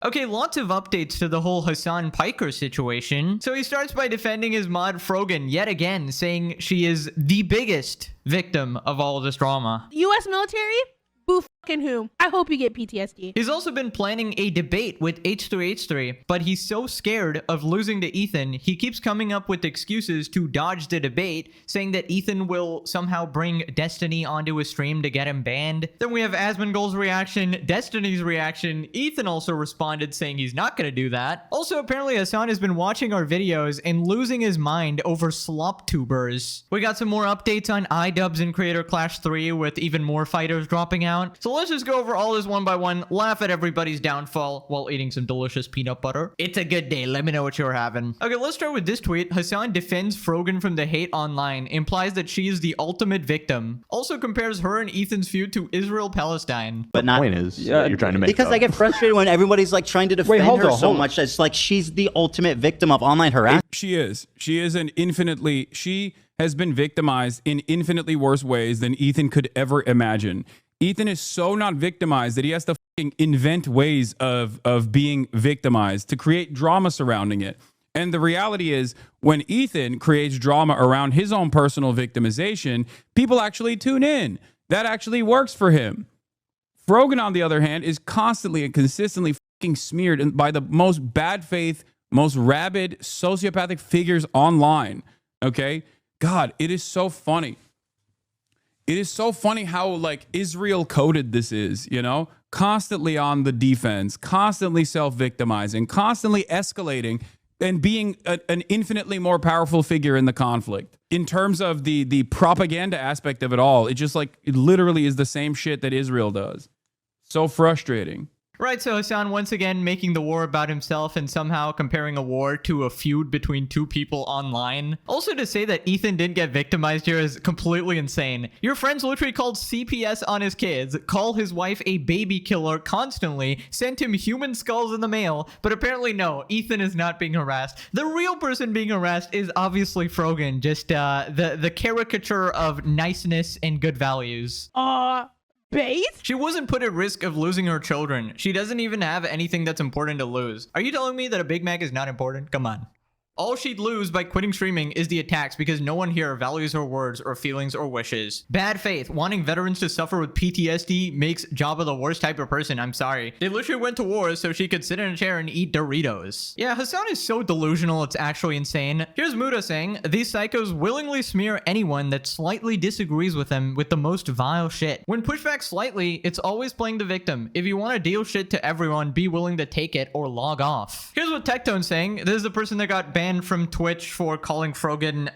Okay, lots of updates to the whole Hassan Piker situation. So he starts by defending his mod Frogan yet again, saying she is the biggest victim of all of this drama. U.S. military? Boo fucking who? I hope you get PTSD. He's also been planning a debate with H3H3, but he's so scared of losing to Ethan, he keeps coming up with excuses to dodge the debate, saying that Ethan will somehow bring Destiny onto his stream to get him banned. Then we have Asmongold's reaction, Destiny's reaction. Ethan also responded saying he's not going to do that. Also, apparently Hassan has been watching our videos and losing his mind over slop tubers. We got some more updates on iDubbbz and Creator Clash 3 with even more fighters dropping out. So let's just go over all this one by one, laugh at everybody's downfall while eating some delicious peanut butter. It's a good day. Let me know what you're having. Okay, let's start with this tweet. Hassan defends Frogan from the hate online, implies that she is the ultimate victim. Also compares her and Ethan's feud to Israel-Palestine. But not. Point is that you're trying to make Because though. I get frustrated when everybody's like trying to defend her so much. It's like she's the ultimate victim of online harassment. She is. She is an infinitely. She has been victimized in infinitely worse ways than Ethan could ever imagine. Ethan is so not victimized that he has to fucking invent ways of being victimized to create drama surrounding it. And the reality is, when Ethan creates drama around his own personal victimization, people actually tune in. That actually works for him. Frogan, on the other hand, is constantly and consistently fucking smeared by the most bad faith, most rabid, sociopathic figures online. Okay? God, it is so funny. It is so funny how like Israel coded this is, you know, constantly on the defense, constantly self-victimizing, constantly escalating and being an infinitely more powerful figure in the conflict. In terms of the propaganda aspect of it all, it just like it literally is the same shit that Israel does. So frustrating. Right, so Hassan once again making the war about himself and somehow comparing a war to a feud between two people online. Also, to say that Ethan didn't get victimized here is completely insane. Your friends literally called CPS on his kids, call his wife a baby killer constantly, sent him human skulls in the mail, but apparently no, Ethan is not being harassed. The real person being harassed is obviously Frogan, just the caricature of niceness and good values. Base? She wasn't put at risk of losing her children. She doesn't even have anything that's important to lose. Are you telling me that a Big Mac is not important? Come on. All she'd lose by quitting streaming is the attacks because no one here values her words or feelings or wishes. Bad faith. Wanting veterans to suffer with PTSD makes Jabba the worst type of person. I'm sorry. They literally went to war so she could sit in a chair and eat Doritos. Yeah, Hassan is so delusional, it's actually insane. Here's Muda saying, these psychos willingly smear anyone that slightly disagrees with them with the most vile shit. When pushed back slightly, it's always playing the victim. If you want to deal shit to everyone, be willing to take it or log off. Here's what Tectone's saying. This is the person that got banned from Twitch for calling Frogan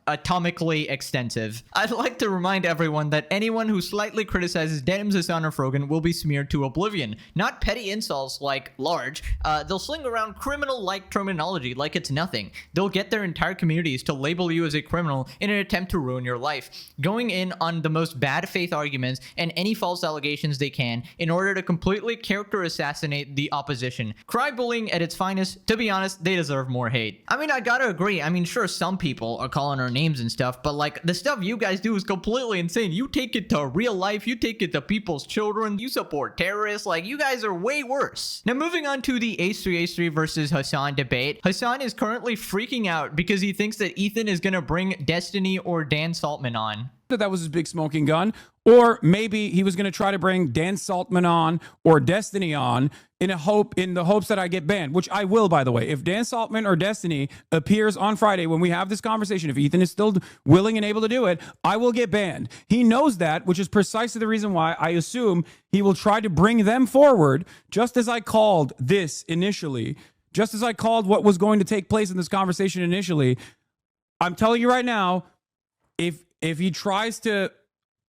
atomically extensive. I'd like to remind everyone that anyone who slightly criticizes Denims, Hassan, or Frogan will be smeared to oblivion. Not petty insults like large. They'll sling around criminal-like terminology like it's nothing. They'll get their entire communities to label you as a criminal in an attempt to ruin your life, going in on the most bad faith arguments and any false allegations they can in order to completely character assassinate the opposition. Cry bullying at its finest. To be honest, they deserve more hate. I mean, I gotta agree. I mean, sure, some people are calling her names and stuff, but like the stuff you guys do is completely insane. You take it to real life, you take it to people's children, you support terrorists, like you guys are way worse. Now moving on to the H3H3 versus Hassan debate. Hassan is currently freaking out because he thinks that Ethan is gonna bring Destiny or Dan Saltman on. That was his big smoking gun, or maybe he was going to try to bring Dan Saltman on or Destiny on in the hopes that I get banned, which I will, by the way. If Dan Saltman or Destiny appears on Friday when we have this conversation, if Ethan is still willing and able to do it, I will get banned. He knows that, which is precisely the reason why I assume he will try to bring them forward, just as I called this initially, just as I called what was going to take place in this conversation initially. I'm telling you right now, if he tries to,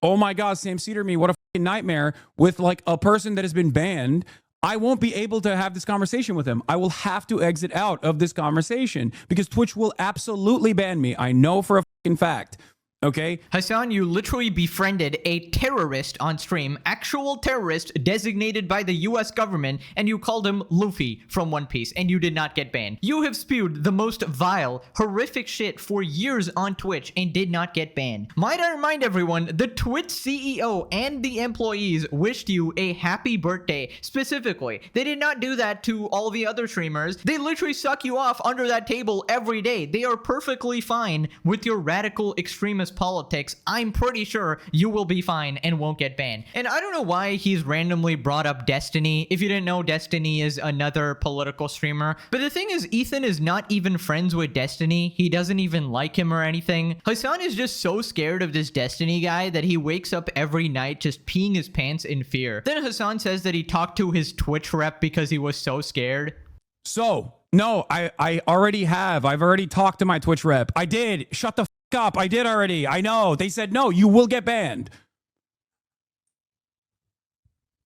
oh my God, Sam Cedar me, what a fucking nightmare, with like a person that has been banned, I won't be able to have this conversation with him. I will have to exit out of this conversation because Twitch will absolutely ban me. I know for a fucking fact. Okay? Hassan, you literally befriended a terrorist on stream, actual terrorist designated by the US government, and you called him Luffy from One Piece, and you did not get banned. You have spewed the most vile, horrific shit for years on Twitch and did not get banned. Might I remind everyone, the Twitch CEO and the employees wished you a happy birthday specifically. They did not do that to all the other streamers. They literally suck you off under that table every day. They are perfectly fine with your radical extremist politics. I'm pretty sure you will be fine and won't get banned. And I don't know why he's randomly brought up Destiny. If you didn't know, Destiny is another political streamer. But the thing is, Ethan is not even friends with Destiny. He doesn't even like him or anything. Hassan is just so scared of this Destiny guy that he wakes up every night just peeing his pants in fear. Then Hassan says that he talked to his Twitch rep because he was so scared. So, no, I already have. I've already talked to my Twitch rep. I did. Shut the up. I did already. I know. They said, no, you will get banned.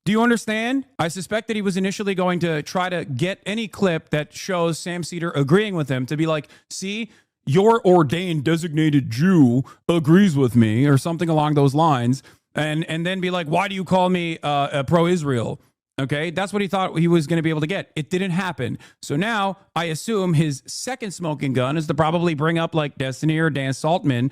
Do you understand? I suspect that he was initially going to try to get any clip that shows Sam Cedar agreeing with him to be like, see, your ordained designated Jew agrees with me or something along those lines. And then be like, why do you call me pro-Israel? Okay, that's what he thought he was going to be able to get. It didn't happen. So now I assume his second smoking gun is to probably bring up like Destiny or Dan Saltman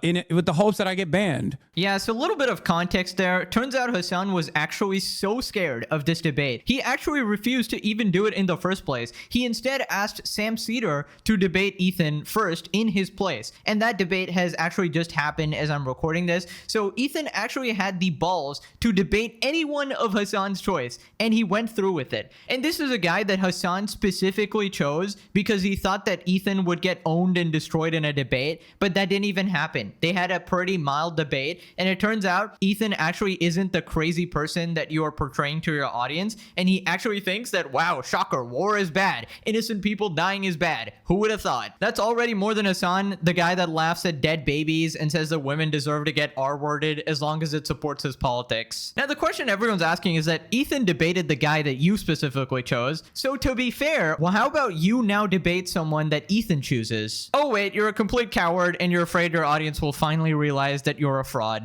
in it with the hopes that I get banned. Yeah, so a little bit of context there. Turns out Hassan was actually so scared of this debate. He actually refused to even do it in the first place. He instead asked Sam Cedar to debate Ethan first in his place. And that debate has actually just happened as I'm recording this. So Ethan actually had the balls to debate anyone of Hassan's choice. And he went through with it. And this is a guy that Hassan specifically chose because he thought that Ethan would get owned and destroyed in a debate. But that didn't even happen. They had a pretty mild debate. And it turns out Ethan actually isn't the crazy person that you are portraying to your audience. And he actually thinks that, wow, shocker, war is bad. Innocent people dying is bad. Who would have thought? That's already more than Hassan, the guy that laughs at dead babies and says that women deserve to get R-worded as long as it supports his politics. Now, the question everyone's asking is that Ethan debated the guy that you specifically chose. So to be fair, well, how about you now debate someone that Ethan chooses? Oh, wait, you're a complete coward and you're afraid your audience will finally realize that you're a fraud.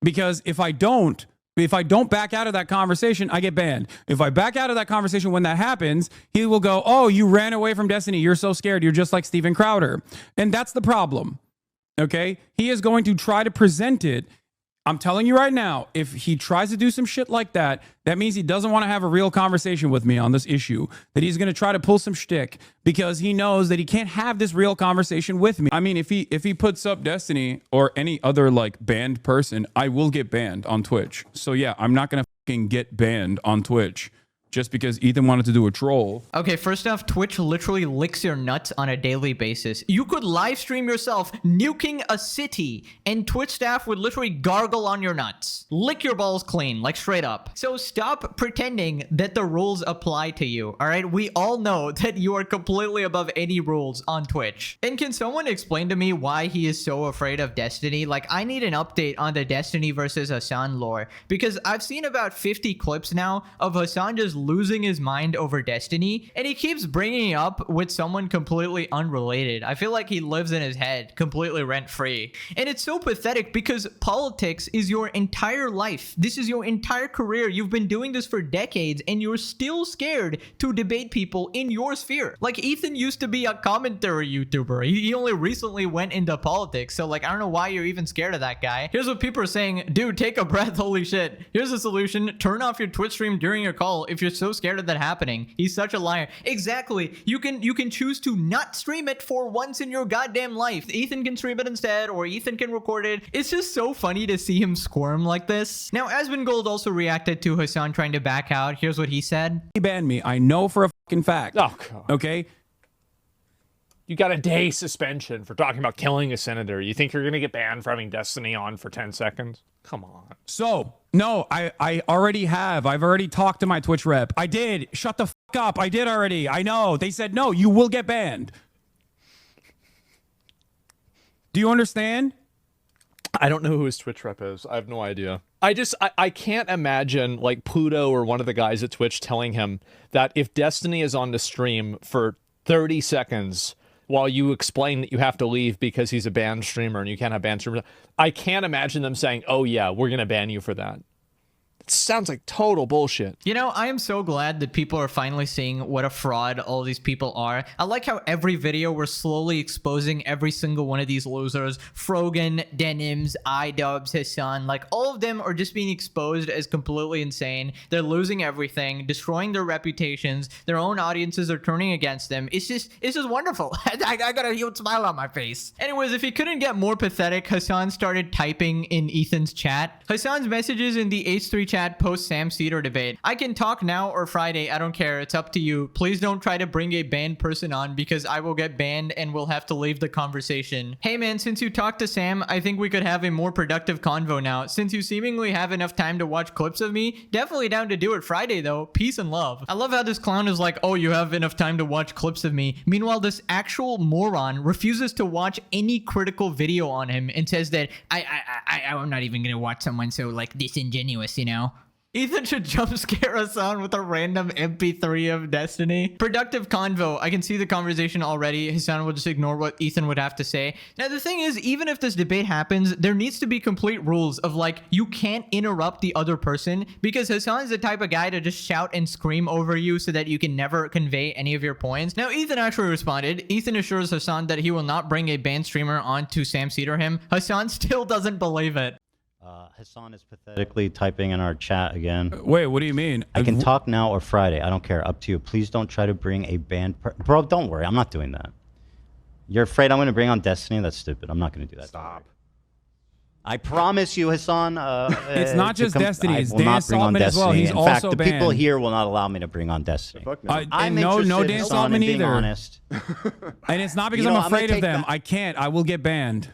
Because if I don't back out of that conversation, I get banned. If I back out of that conversation when that happens, he will go, oh, you ran away from Destiny. You're so scared. You're just like Steven Crowder. And that's the problem. Okay? He is going to try to present it. I'm telling you right now, if he tries to do some shit like that, that means he doesn't want to have a real conversation with me on this issue, that he's going to try to pull some shtick because he knows that he can't have this real conversation with me. I mean, if he puts up Destiny or any other like banned person, I will get banned on Twitch. So yeah, I'm not going to fucking get banned on Twitch just because Ethan wanted to do a troll. Okay, first off, Twitch literally licks your nuts on a daily basis. You could live stream yourself nuking a city, and Twitch staff would literally gargle on your nuts. Lick your balls clean, like straight up. So stop pretending that the rules apply to you, alright? We all know that you are completely above any rules on Twitch. And can someone explain to me why he is so afraid of Destiny? Like, I need an update on the Destiny versus Hassan lore, because I've seen about 50 clips now of Hassan just losing his mind over Destiny, and he keeps bringing it up with someone completely unrelated. I feel like he lives in his head completely rent-free, and it's so pathetic because politics is your entire life. This is your entire career. You've been doing this for decades and you're still scared to debate people in your sphere. Like, Ethan used to be a commentary YouTuber. He only recently went into politics, so like, I don't know why you're even scared of that guy. Here's what people are saying: dude, take a breath. Holy shit. Here's a solution: turn off your Twitch stream during your call if you're so scared of that happening. He's such a liar. Exactly. You can choose to not stream it for once in your goddamn life. Ethan can stream it instead, or Ethan can record it. It's just so funny to see him squirm like this. Now, Asmongold also reacted to Hassan trying to back out. Here's what he said. He banned me. I know for a fucking fact. Oh, God. Okay? You got a day suspension for talking about killing a senator. You think you're going to get banned for having Destiny on for 10 seconds? Come on. So, no, I already have. I've already talked to my Twitch rep. I did. Shut the fuck up. I did already. I know. They said, no, you will get banned. Do you understand? I don't know who his Twitch rep is. I have no idea. I can't imagine like Pluto or one of the guys at Twitch telling him that if Destiny is on the stream for 30 seconds, while you explain that you have to leave because he's a banned streamer and you can't have banned streamers. I can't imagine them saying, oh yeah, we're going to ban you for that. It sounds like total bullshit. You know, I am so glad that people are finally seeing what a fraud all these people are. I like how every video we're slowly exposing every single one of these losers. Frogan, Denims, iDubbbz, Hasan, like all of them are just being exposed as completely insane. They're losing everything, destroying their reputations. Their own audiences are turning against them. It's just wonderful. I got a huge smile on my face. Anyways, if he couldn't get more pathetic, Hasan started typing in Ethan's chat. Hasan's messages in the H3 chat post Sam Seder debate. I can talk now or Friday. I don't care. It's up to you. Please don't try to bring a banned person on because I will get banned and will have to leave the conversation. Hey man, since you talked to Sam, I think we could have a more productive convo now. Since you seemingly have enough time to watch clips of me, definitely down to do it Friday though. Peace and love. I love how this clown is like, oh, you have enough time to watch clips of me. Meanwhile, this actual moron refuses to watch any critical video on him and says that I'm not even gonna watch someone so like disingenuous, you know? Ethan should jump scare Hasan with a random MP3 of Destiny. Productive convo. I can see the conversation already. Hasan will just ignore what Ethan would have to say. Now, the thing is, even if this debate happens, there needs to be complete rules of like, you can't interrupt the other person because Hasan is the type of guy to just shout and scream over you so that you can never convey any of your points. Now, Ethan actually responded. Ethan assures Hasan that he will not bring a banned streamer on to Sam Seder him. Hasan still doesn't believe it. Hasan is pathetically typing in our chat again. Wait, what do you mean? I can talk now or Friday. I don't care. Up to you. Please don't try to bring a band. Bro, don't worry. I'm not doing that. You're afraid I'm going to bring on Destiny? That's stupid. I'm not going to do that. Stop. I promise you, Hasan. It's not just Destiny. It's I will Dan not bring on Saltman as well. Destiny. He's In also fact, the banned. people here will not allow me to bring on Destiny. I'm no interested, Dan Hasan, in Saltman being either. honest. And it's not because You know, I'm I'm gonna afraid of take them. that- I can't. I will get banned.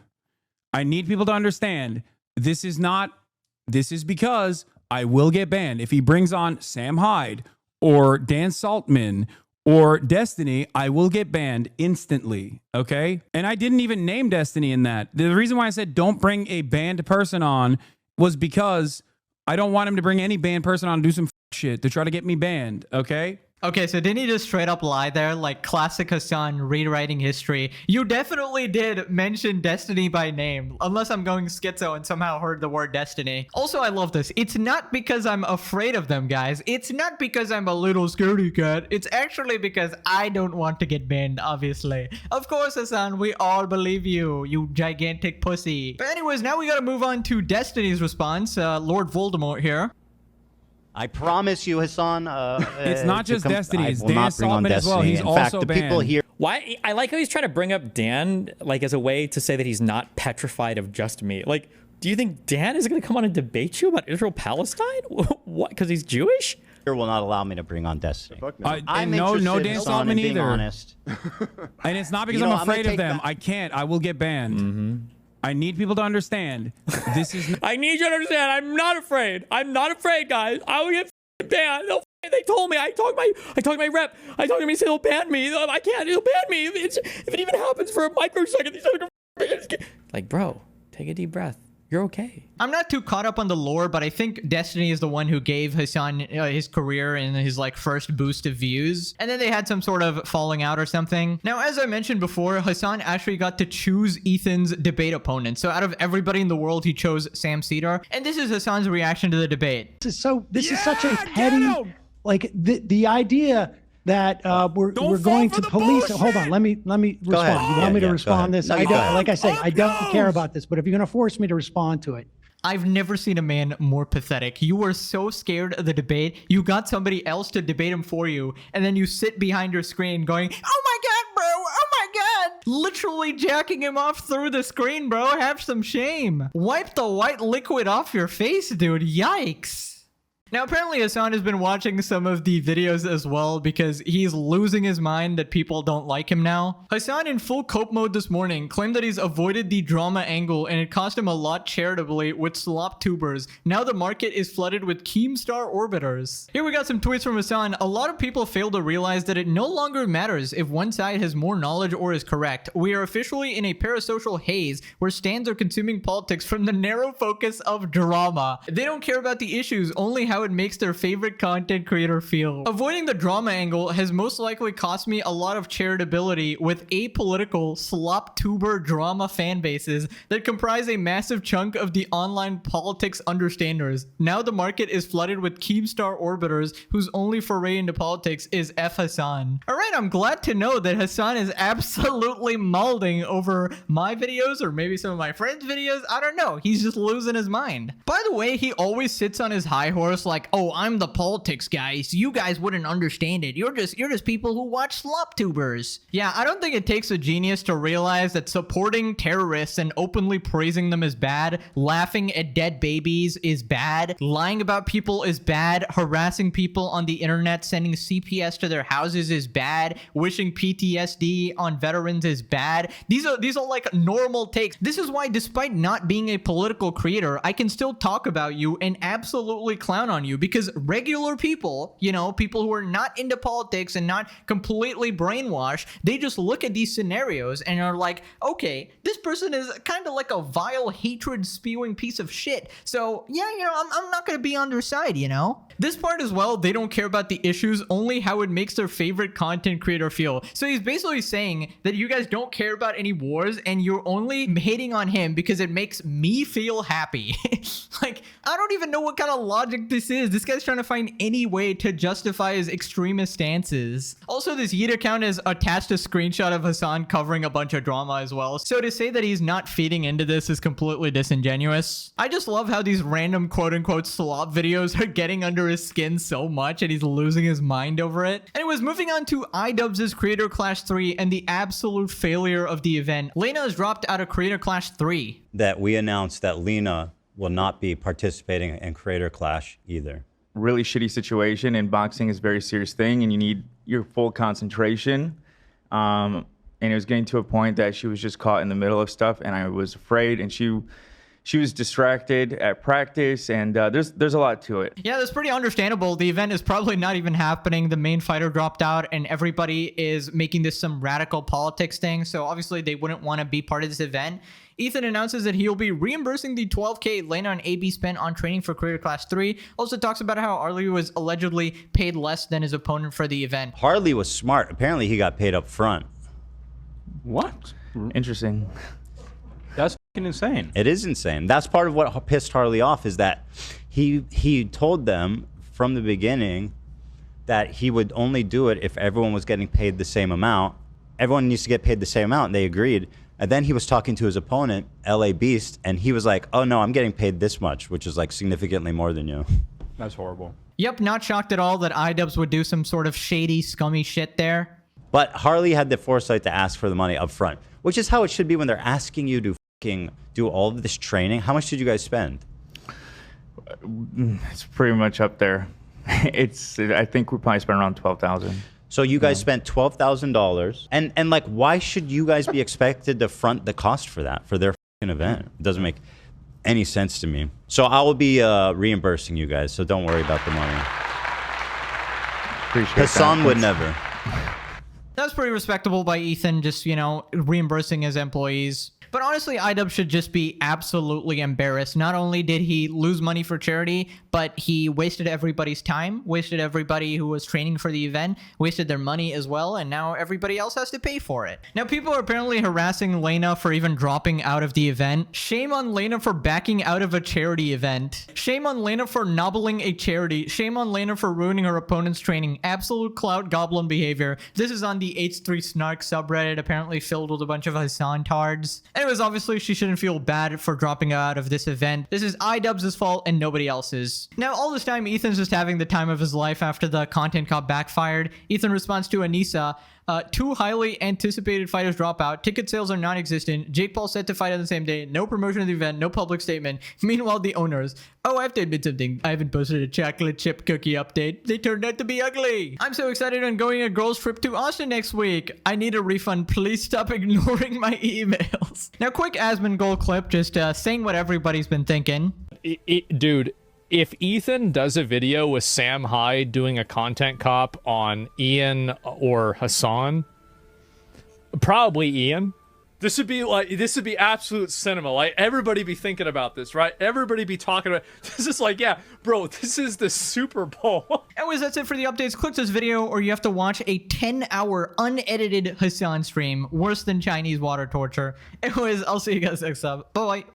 I need people to understand. This is because I will get banned. If he brings on Sam Hyde or Dan Saltman or Destiny, I will get banned instantly. Okay. And I didn't even name Destiny in that. The reason why I said don't bring a banned person on was because I don't want him to bring any banned person on and do some shit to try to get me banned. Okay. Okay, so didn't he just straight up lie there? Like classic Hasan rewriting history. You definitely did mention Destiny by name, unless I'm going schizo and somehow heard the word Destiny. Also, I love this. It's not because I'm afraid of them, guys. It's not because I'm a little scaredy cat. It's actually because I don't want to get banned, obviously. Of course, Hasan, we all believe you, you gigantic pussy. But anyways, now we gotta move on to Destiny's response. Lord Voldemort here. I promise you, Hasan. It's not just Destiny. It's I will Dan not bring on Saltman as well. Destiny. He's In also fact, the people banned. here. Why? I like how he's trying to bring up Dan like as a way to say that he's not petrified of just me. Like, do you think Dan is going to come on and debate you about Israel Palestine? What? Because he's Jewish? Here will not allow me to bring on Destiny. I'm no interested, Dan Hasan, in Saltman being either. honest. And it's not because You know, I'm I'm gonna afraid of take them. that- I can't. I will get banned. I need people to understand. This is I need you to understand. I'm not afraid. I'm not afraid, guys. I will get banned. They told me. I talked to my rep. I talked to him. He said he'll ban me. I can't. He'll ban me. If it even happens for a microsecond, like, bro, take a deep breath. You're okay. I'm not too caught up on the lore, but I think Destiny is the one who gave Hasan his career and his like first boost of views. And then they had some sort of falling out or something. Now, as I mentioned before, Hasan actually got to choose Ethan's debate opponent. So out of everybody in the world, he chose Sam Seder. And this is Hasan's reaction to the debate. This is such a petty, like the idea that we're going to police. Hold on, let me respond. ahead. You want me to go respond ahead. this? No, I go don't, ahead. like I say, I don't care about this. But if you're gonna force me to respond to it, I've never seen a man more pathetic. You were so scared of the debate, you got somebody else to debate him for you, and then you sit behind your screen going, oh my god, bro, oh my god! Literally jacking him off through the screen, bro. Have some shame. Wipe the white liquid off your face, dude. Yikes. Now, apparently Hasan has been watching some of the videos as well because he's losing his mind that people don't like him now. Hasan, in full cope mode this morning, claimed that he's avoided the drama angle and it cost him a lot charitably with slop tubers. Now the market is flooded with Keemstar orbiters. Here we got some tweets from Hasan. A lot of people fail to realize that it no longer matters if one side has more knowledge or is correct. We are officially in a parasocial haze where stands are consuming politics from the narrow focus of drama. They don't care about the issues, only how how it makes their favorite content creator feel. Avoiding the drama angle has most likely cost me a lot of charitability with apolitical slop tuber drama fan bases that comprise a massive chunk of the online politics understanders. Now the market is flooded with Keemstar orbiters whose only foray into politics is F Hassan. Alright, I'm glad to know that Hassan is absolutely molding over my videos or maybe some of my friends' videos. I don't know. He's just losing his mind. By the way, he always sits on his high horse like, oh, I'm the politics guy, so you guys wouldn't understand it. You're just people who watch slop tubers. Yeah, I don't think it takes a genius to realize that supporting terrorists and openly praising them is bad, laughing at dead babies is bad, lying about people is bad, harassing people on the internet, sending CPS to their houses is bad, wishing PTSD on veterans is bad. These are like normal takes. This is why, despite not being a political creator, I can still talk about you and absolutely clown on you, because regular people, you know, people who are not into politics and not completely brainwashed, they just look at these scenarios and are like, okay, this person is kind of like a vile, hatred spewing piece of shit. So yeah, you know, I'm not gonna be on their side, you know? This part as well, they don't care about the issues, only how it makes their favorite content creator feel. So he's basically saying that you guys don't care about any wars and you're only hating on him because it makes me feel happy. Like, I don't even know what kind of logic this is. This guy's trying to find any way to justify his extremist stances. Also, this Yeet account has attached a screenshot of Hassan covering a bunch of drama as well. So to say that he's not feeding into this is completely disingenuous. I just love how these random quote-unquote slop videos are getting under his skin so much and he's losing his mind over it. Anyways, moving on to iDubbbz' Creator Clash 3 and the absolute failure of the event. Lena has dropped out of Creator Clash 3. That we announced that Lena will not be participating in Creator Clash either. Really shitty situation, and boxing is a very serious thing and you need your full concentration. And it was getting to a point that she was just caught in the middle of stuff and I was afraid, and she was distracted at practice, and there's a lot to it. Yeah, that's pretty understandable. The event is probably not even happening. The main fighter dropped out and everybody is making this some radical politics thing. So obviously they wouldn't want to be part of this event. Ethan announces that he'll be reimbursing the $12K Lena and AB spent on training for Creator Clash 3. Also talks about how Harley was allegedly paid less than his opponent for the event. Harley was smart. Apparently he got paid up front. What? Interesting. That's fucking insane. It is insane. That's part of what pissed Harley off, is that he told them from the beginning that he would only do it if everyone was getting paid the same amount. Everyone needs to get paid the same amount, and they agreed. And then he was talking to his opponent, LA Beast, and he was like, oh no, I'm getting paid this much, which is like significantly more than you. That's horrible. Yep, not shocked at all that iDubbbz would do some sort of shady, scummy shit there. But Harley had the foresight to ask for the money up front, which is how it should be when they're asking you to fucking do all of this training. How much did you guys spend? It's pretty much up there. I think we probably spent around $12,000. So you guys spent $12,000, and like, why should you guys be expected to front the cost for that, for their fucking event? It doesn't make any sense to me. So I will be reimbursing you guys, so don't worry about the money. Appreciate Hassan that. would never. That's pretty respectable by Ethan, just, you know, reimbursing his employees. But honestly, iDubbbz should just be absolutely embarrassed. Not only did he lose money for charity, but he wasted everybody's time, wasted everybody who was training for the event, wasted their money as well, and now everybody else has to pay for it. Now, people are apparently harassing Lena for even dropping out of the event. Shame on Lena for backing out of a charity event. Shame on Lena for nobbling a charity. Shame on Lena for ruining her opponent's training. Absolute clout goblin behavior. This is on the H3 Snark subreddit, apparently filled with a bunch of Hassan tards. Anyways, obviously she shouldn't feel bad for dropping out of this event. This is iDubbbz' fault and nobody else's. Now, all this time, Ethan's just having the time of his life after the content cop backfired. Ethan responds to Anissa, 2 highly anticipated fighters drop out. Ticket sales are non-existent. Jake Paul set to fight on the same day. No promotion of the event. No public statement. Meanwhile, the owners. Oh, I have to admit something. I haven't posted a chocolate chip cookie update. They turned out to be ugly. I'm so excited on going a girls trip to Austin next week. I need a refund. Please stop ignoring my emails. Now, quick Asmongold clip, just saying what everybody's been thinking. Dude, if Ethan does a video with Sam Hyde doing a content cop on Ian or Hassan, probably Ian. This would be absolute cinema. Like, everybody be thinking about this, right? Everybody be talking about this. Is like, yeah, bro, this is the Super Bowl. Anyways, that's it for the updates. Click this video or you have to watch a 10-hour unedited Hassan stream. Worse than Chinese water torture. Anyways, I'll see you guys next time. Bye-bye.